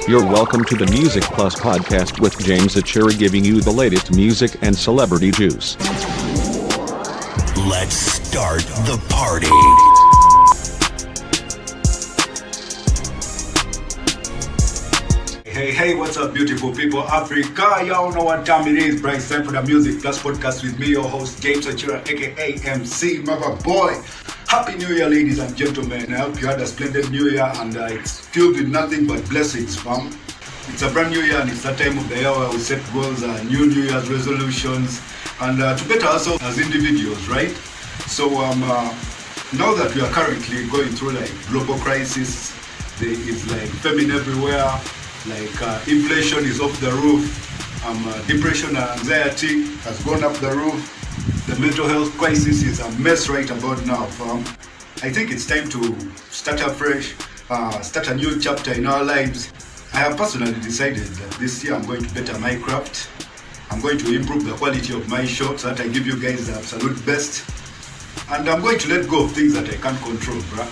You're welcome to the Music Plus podcast with James Achiri giving you the latest music and celebrity juice. Let's start the party. Hey, what's up, beautiful people? Africa, y'all know what time it is, right? It's time for the Music Plus podcast with me, your host, James Achiri, aka MC, Mother Boy. Happy New Year, ladies and gentlemen. I hope you had a splendid New Year and it's filled with nothing but blessings, fam. It's a brand new year and it's that time of the year where we set goals, New Year's resolutions, and to better ourselves as individuals, right? So now that we are currently going through like global crisis, there is like famine everywhere, like inflation is off the roof, depression and anxiety has gone up the roof. The mental health crisis is a mess right about now, fam. I think it's time to start afresh, start a new chapter in our lives. I have personally decided that this year I'm going to better my craft. I'm going to improve the quality of my show so that I give you guys the absolute best. And I'm going to let go of things that I can't control, bruh.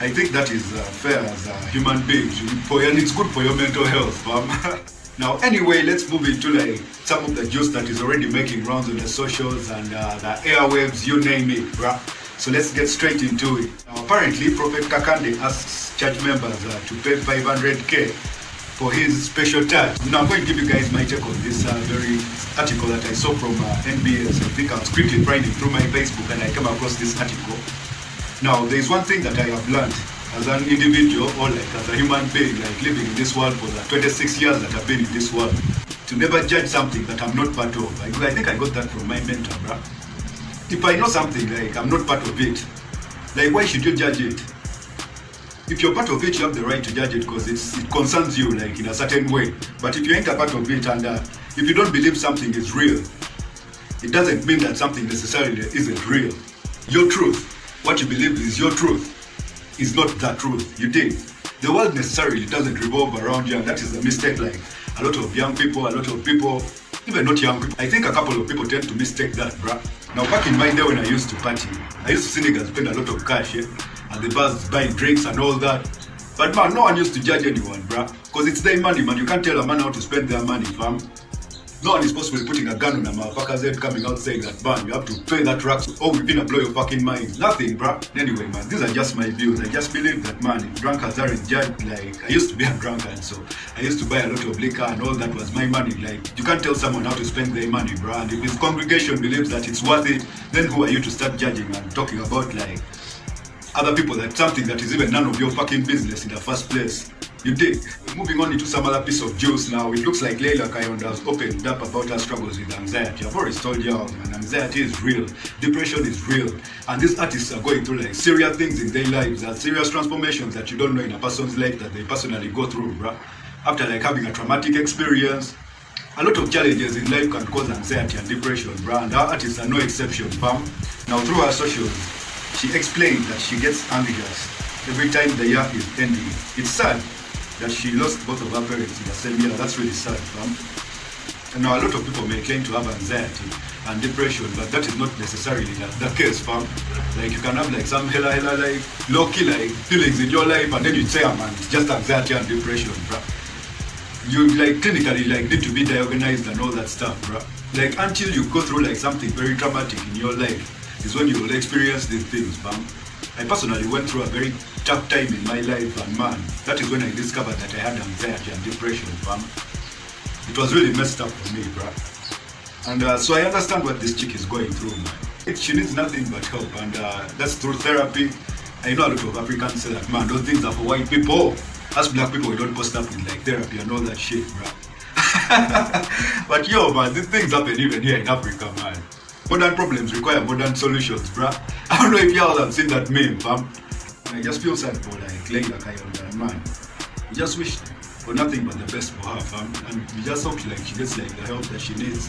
I think that is fair as a human being, and it's good for your mental health, fam. Now, anyway, let's move into like some of the juice that is already making rounds on the socials and the airwaves, you name it, bruh. So let's get straight into it. Now, apparently, Prophet Kakande asks church members to pay 500k for his special touch. Now, I'm going to give you guys my take on this very article that I saw from NBS. I think I was quickly finding through my Facebook and I came across this article. Now, there is one thing that I have learned as an individual or like as a human being, like living in this world for the 26 years that I've been in this world, to never judge something that I'm not part of. I think I got that from my mentor, bruh. If I know something, like I'm not part of it, like why should you judge it? If you're part of it, you have the right to judge it because it concerns you like in a certain way. But if you ain't a part of it and if you don't believe something is real, it doesn't mean that something necessarily isn't real. Your truth, what you believe is your truth, is not the truth. You dig? The world necessarily doesn't revolve around you, and that is the mistake. Like a lot of young people, a lot of people, even not young people, I think a couple of people tend to mistake that, bruh. Now, back in my day when I used to party, I used to see niggas spend a lot of cash, and the bars buying drinks and all that. But man, no one used to judge anyone, bruh, because it's their money, man. You can't tell a man how to spend their money, fam. No one is possibly putting a gun on a motherfucker's head coming out saying that, man, you have to pay that rack, or we're gonna blow your fucking mind. Nothing, bruh. Anyway, man, these are just my views. I just believe that, man, if drunkards aren't judged, like, I used to be a drunkard, so I used to buy a lot of liquor and all that was my money. Like, you can't tell someone how to spend their money, bruh. And if his congregation believes that it's worth it, then who are you to start judging and talking about, like, other people, that something that is even none of your fucking business in the first place? You dig? Moving on into some other piece of juice now. It looks like Leila Kayondo has opened up about her struggles with anxiety. I've already told y'all, man, anxiety is real, depression is real, and these artists are going through like serious things in their lives, serious transformations that you don't know in a person's life that they personally go through, bruh. After like having a traumatic experience, a lot of challenges in life can cause anxiety and depression, bruh, and our artists are no exception, fam. Now, through her socials, she explained that she gets anxious every time the year is ending. It's sad that she lost both of her parents in the same year. That's really sad, fam. And now a lot of people may claim to have anxiety and depression, but that is not necessarily the case, fam. Like you can have like some hella like low-key like feelings in your life, and then you say, man, it's just anxiety and depression, bruh. You like clinically like need to be diagnosed and all that stuff, bruh. Like until you go through like something very traumatic in your life is when you will experience these things, fam. I personally went through a very tough time in my life, and man, that is when I discovered that I had anxiety and depression, fam. It was really messed up for me, bruh. And so I understand what this chick is going through, man. She needs nothing but help, and that's through therapy. I know a lot of Africans say that, man, those things are for white people. Us black people, we don't post up with like therapy and all that shit, bruh. But yo, man, these things happen even here in Africa, man. Modern problems require modern solutions, bruh. I don't know if y'all have seen that meme, fam. I just feel sad for like Leila Kayondo, and man, we just wish for nothing but the best for her, fam. And we just hope like she gets like the help that she needs.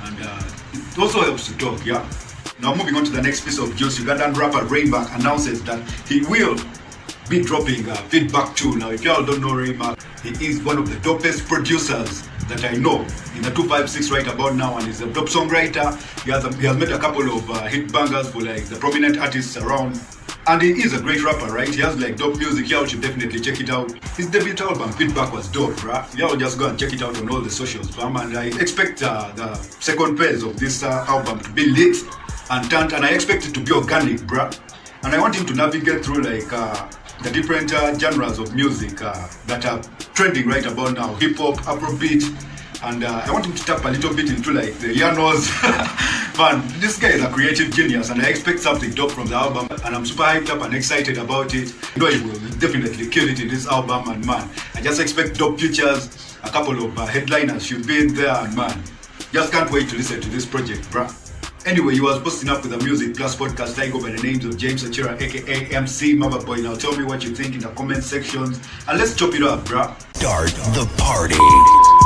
And it also helps to talk, yeah. Now moving on to the next piece of juice, Ugandan rapper Macc announces that he will be dropping Feedback 2. Now if y'all don't know Macc, he is one of the dopest producers that I know in the 256 right about now, and he's a dope songwriter. He has made a couple of hit bangers for like the prominent artists around And he is a great rapper, right? He has like dope music. Y'all should definitely check it out. His debut album, Feedback, was dope, bruh. Y'all just go and check it out on all the socials, fam. And I expect the second phase of this album to be lit and turned, and I expect it to be organic, bruh. And I want him to navigate through like the different genres of music that are trending right about now. Hip hop, Afrobeat, and I want him to tap a little bit into like the Yanos. Man, this guy is a creative genius, and I expect something dope from the album, and I'm super hyped up and excited about it. You know, he will definitely kill it in this album, and man, I just expect dope features. A couple of headliners should be in there, and man, just can't wait to listen to this project, bruh. Anyway, you was posting up with the Music Plus podcast. I go by the names of James Achira, aka MC Motherboy. Now tell me what you think in the comment sections, and let's chop it up, bruh. Start the party.